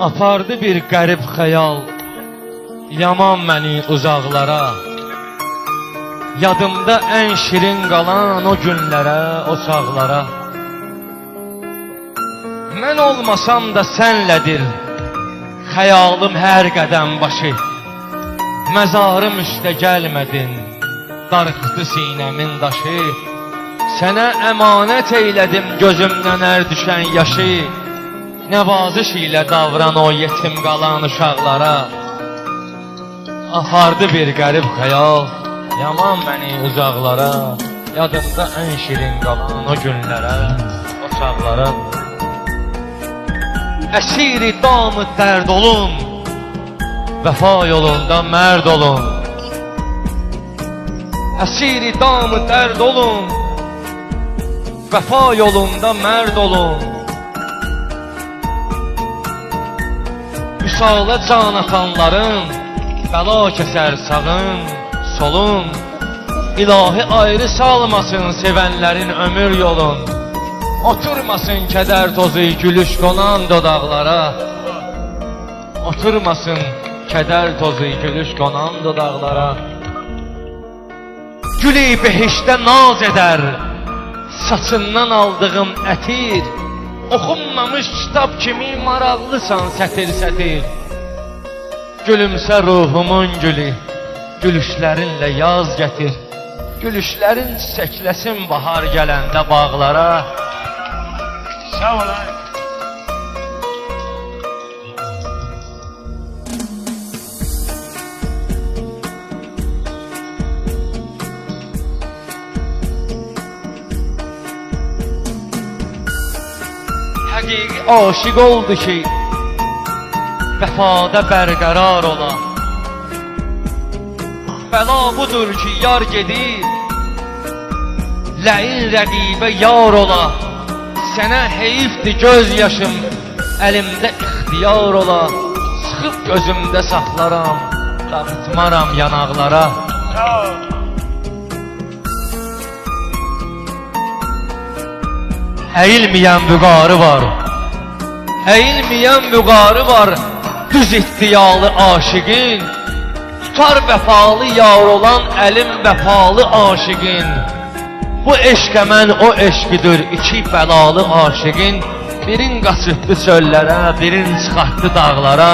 Apardı bir qərib xəyal, yaman məni uzaqlara. Yadımda ən şirin qalan o günlərə, o çağlara. Mən olmasam da sənlədir xəyalım hər qədəm başı. Məzarım üstə gəlmədin, darıxdı sinəmin daşı. Sənə əmanət eylədim gözümdən ər düşən yaşı. Nəvaziş ilə davran o yetim qalan uşaqlara. Apardı bir qərib xəyal, yaman məni uzaqlara. Yadımda ən şirin qalan o günlərə, o çağlara. Əsiri damı dərd olun, vəfa yolunda mərd olun. Əsiri damı dərd olun, vəfa yolunda mərd olun. Vüsala can atanların, bəla kəsər sağın, solun. İlahi ayrı salmasın sevənlərin ömür yolun. Oturmasın kədər tozu gülüş qonan dodaqlara. Oturmasın kədər tozu gülüş qonan dodaqlara. Gül-i behişdə naz edər, saçından aldığım ətir. Oxunmamış kitab kimi maraqlısan sətir-sətir. Gülümsə ruhumun gülü, gülüşlərinlə yaz gətir. Gülüşlərin çiçəkləsin bahar gələndə bağlara. Sağ ol. Həqiqi aşiq oldu ki, vəfada bərqərar ola. Bəla budur ki, yar gedir, ləin rəqibə yar ola. Sənə heyifdir göz yaşım, əlimdə ixtiyar ola. Sıxıb gözümdə saxlaram, dağıtmaram yanaqlara. Əyilməyən vüqarı var, əyilməyən vüqarı var düz iddialı aşiqin. Tutar vəfalı yar olan əlim vəfalı aşiqin. Bu eşqə mən o eşqidir iki bəlalı aşiqin. Birin qaçırtdı çöllərə, birin çıxartdı dağlara.